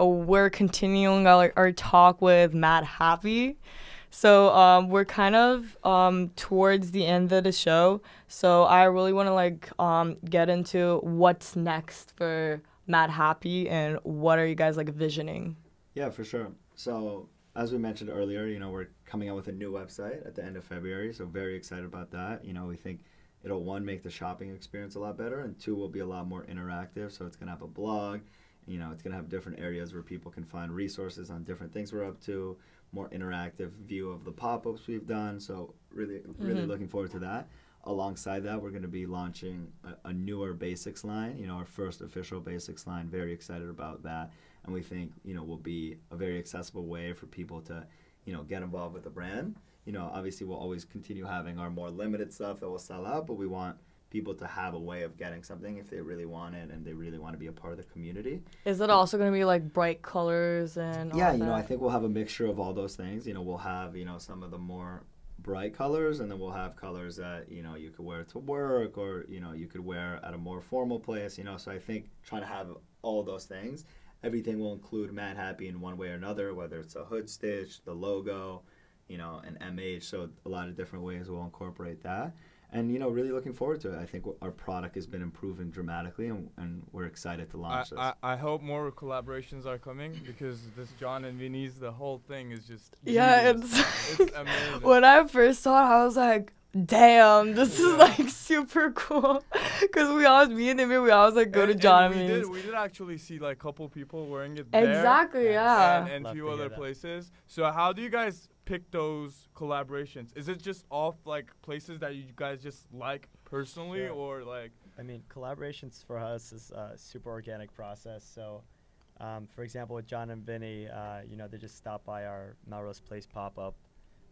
we're continuing our talk with Madhappy. So we're kind of towards the end of the show. So I really want to get into what's next for Madhappy and what are you guys like visioning? Yeah, for sure. So, as we mentioned earlier, we're coming out with a new website at the end of February. So, very excited about that. We think it'll, one, make the shopping experience a lot better, and two, will be a lot more interactive. So, it's going to have a blog. It's going to have different areas where people can find resources on different things we're up to, more interactive view of the pop ups we've done. So, really looking forward to that. Alongside that, we're going to be launching a newer basics line, our first official basics line. Very excited about that. And we think, will be a very accessible way for people to, get involved with the brand. Obviously we'll always continue having our more limited stuff that will sell out, but we want people to have a way of getting something if they really want it and they really want to be a part of the community. Is it also going to be like bright colors and all that? I think we'll have a mixture of all those things. We'll have, some of the more bright colors, and then we'll have colors that, you could wear to work or, you could wear at a more formal place, So I think trying to have all those things. Everything will include Madhappy in one way or another, whether it's a hood stitch, the logo, an MH. So a lot of different ways we'll incorporate that. And, really looking forward to it. I think our product has been improving dramatically, and we're excited to launch this. I hope more collaborations are coming because this John and Vinny's, the whole thing is just it's amazing. When I first saw it, I was like, damn, this is like super cool. Because me and him, we always like go to John and Vinny's. We did actually see like a couple people wearing it there. Exactly, yeah. And a few other places. So how do you guys pick those collaborations? Is it just off like places that you guys just like personally, or like? I mean, collaborations for us is a super organic process. So, for example, with John and Vinny, they just stopped by our Melrose Place pop-up,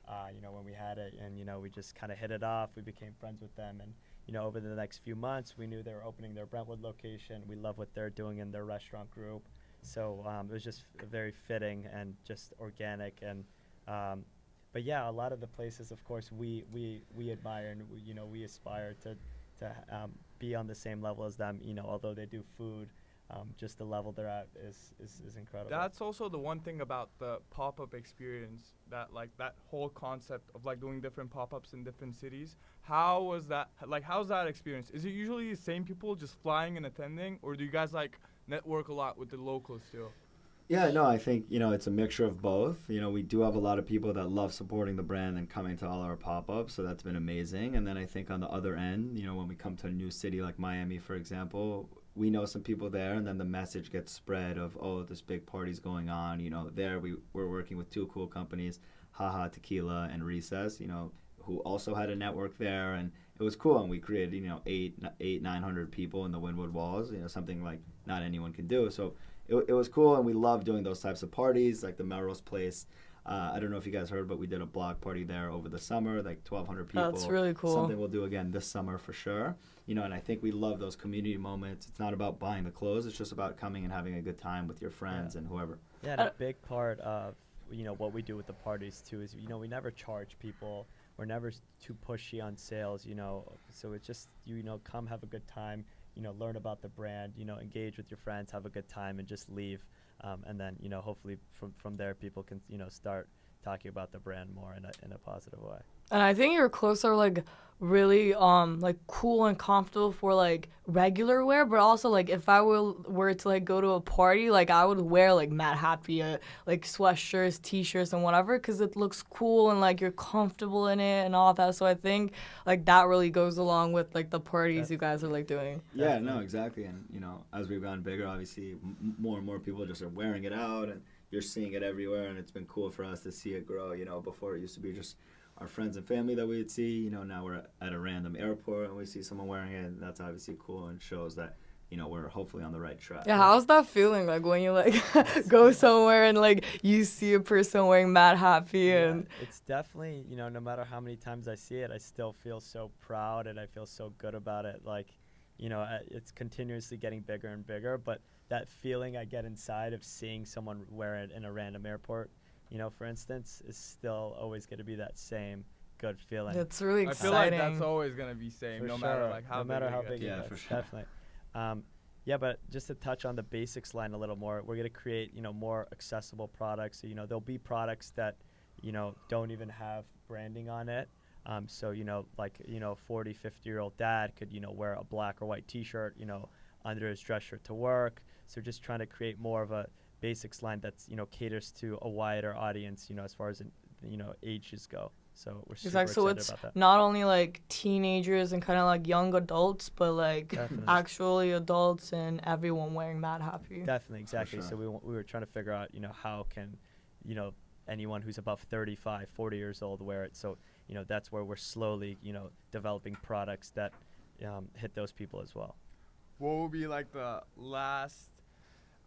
when we had it, and, we just kind of hit it off. We became friends with them, and, over the next few months, we knew they were opening their Brentwood location. We love what they're doing in their restaurant group. So it was just very fitting and just organic. And but yeah, a lot of the places, of course, we admire, and we aspire to be on the same level as them. Although they do food, just the level they're at is incredible. That's also the one thing about the pop-up experience, that whole concept of like doing different pop-ups in different cities. How was that? How's that experience? Is it usually the same people just flying and attending, or do you guys network a lot with the locals too? Yeah, no, I think, it's a mixture of both. We do have a lot of people that love supporting the brand and coming to all our pop-ups, so that's been amazing. And then I think on the other end, when we come to a new city like Miami, for example, we know some people there, and then the message gets spread of, oh, this big party's going on. There we're working with two cool companies, Haha Tequila and Recess, who also had a network there, and it was cool. And we created, 900 people in the Wynwood Walls, something like not anyone can do. So it was cool, and we love doing those types of parties, like the Melrose Place. I don't know if you guys heard, but we did a block party there over the summer, like 1,200 people. That's really cool. Something we'll do again this summer for sure. And I think we love those community moments. It's not about buying the clothes. It's just about coming and having a good time with your friends and whoever. Yeah, and a big part of, what we do with the parties, too, is, we never charge people. We're never too pushy on sales, So it's just, come have a good time, learn about the brand, engage with your friends, have a good time, and just leave. And then, hopefully from there, people can, start talking about the brand more in a positive way. And I think your clothes are like really cool and comfortable for like regular wear, but also like if I were to like go to a party, like I would wear like Madhappy, like sweatshirts, t-shirts, and whatever, because it looks cool and like you're comfortable in it and all that. So I think like that really goes along with like the parties you guys are like doing. Yeah, no, exactly. And as we've gotten bigger, obviously more and more people just are wearing it out, and you're seeing it everywhere, and it's been cool for us to see it grow. Before it used to be just our friends and family that we'd see. Now we're at a random airport and we see someone wearing it, and that's obviously cool and shows that, we're hopefully on the right track. Yeah, how's that feeling, like when you like go somewhere and like you see a person wearing Madhappy? And it's definitely, no matter how many times I see it, I still feel so proud and I feel so good about it. Like, it's continuously getting bigger and bigger, but that feeling I get inside of seeing someone wear it in a random airport, for instance, is still always going to be that same good feeling. It's really exciting. I feel like that's always going to be same, for no sure. matter how no matter how it big gets. it Yeah, gets, for sure. definitely. Yeah, but just to touch on the basics line a little more, we're going to create, more accessible products. So, there'll be products that, don't even have branding on it. So, like, 40, 50-year-old dad could, wear a black or white T-shirt, under his dress shirt to work. So just trying to create more of a basics line that's, caters to a wider audience, as far as, ages go. So we're super Exactly. So excited it's about that. not only like teenagers and kind of like young adults, but like Definitely. actually adults and everyone wearing Madhappy. Definitely, exactly. sure. So we were trying to figure out, how can, anyone who's above 35, 40 years old wear it. So, that's where we're slowly, developing products that hit those people as well. What would be like the last,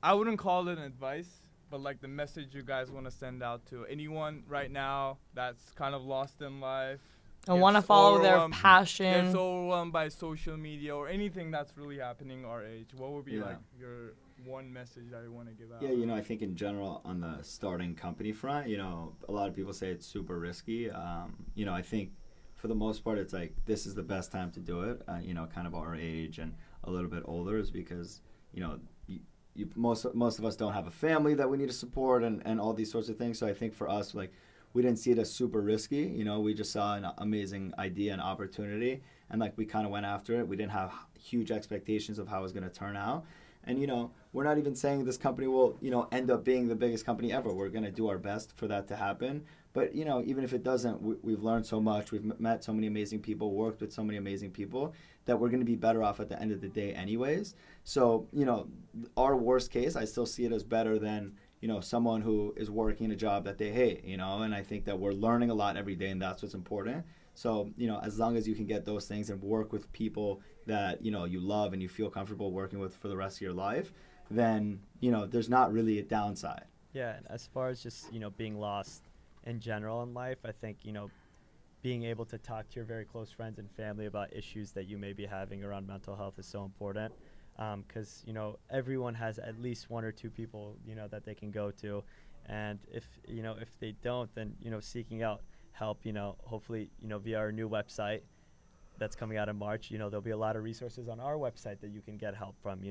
I wouldn't call it an advice, but like the message you guys want to send out to anyone right now that's kind of lost in life And want to gets follow their overwhelmed- passion. gets overwhelmed by social media or anything that's really happening our age? What would be Yeah. like your one message that you want to give out? Yeah, I think in general on the starting company front, a lot of people say it's super risky. I think for the most part, it's like this is the best time to do it. Kind of our age and a little bit older is because, most of us don't have a family that we need to support and all these sorts of things. So I think for us, like, we didn't see it as super risky. We just saw an amazing idea and opportunity, and like we kind of went after it. We didn't have huge expectations of how it was going to turn out. And, we're not even saying this company will, end up being the biggest company ever. We're going to do our best for that to happen. But, even if it doesn't, we've learned so much. We've met so many amazing people, worked with so many amazing people that we're going to be better off at the end of the day anyways. So, our worst case, I still see it as better than, someone who is working a job that they hate, and I think that we're learning a lot every day, and that's what's important. So, as long as you can get those things and work with people that, you love and you feel comfortable working with for the rest of your life, then, there's not really a downside. Yeah, and as far as just, being lost in general in life, I think, being able to talk to your very close friends and family about issues that you may be having around mental health is so important. Because, everyone has at least one or two people, that they can go to. And if they don't, then, seeking out help, hopefully, via our new website that's coming out in March, there'll be a lot of resources on our website that you can get help from,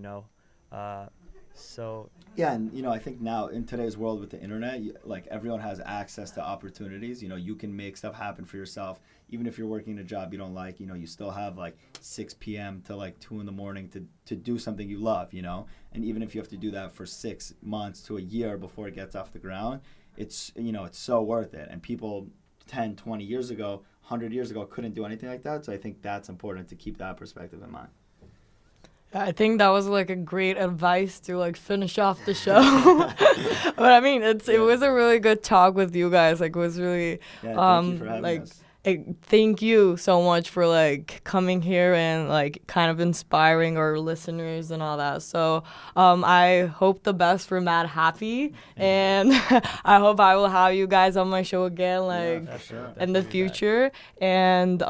So Yeah, and I think now in today's world with the internet, like everyone has access to opportunities. You can make stuff happen for yourself, even if you're working a job you don't like. You still have like 6 p.m. to like 2 in the morning to do something you love. And even if you have to do that for 6 months to a year before it gets off the ground, it's it's so worth it. And people 10, 20 years ago, 100 years ago couldn't do anything like that. So I think that's important to keep that perspective in mind. I think that was like a great advice to like finish off the show. But I mean, it was a really good talk with you guys. Like, it was really Thank you for having us. thank you so much for like coming here and like kind of inspiring our listeners and all that. So I hope the best for Madhappy, and I hope I will have you guys on my show again, like for sure. in the future. And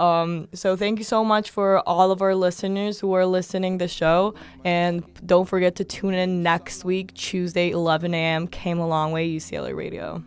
so thank you so much for all of our listeners who are listening the show. And don't forget to tune in next week, Tuesday, 11 a.m. Came a Long Way, UCLA Radio.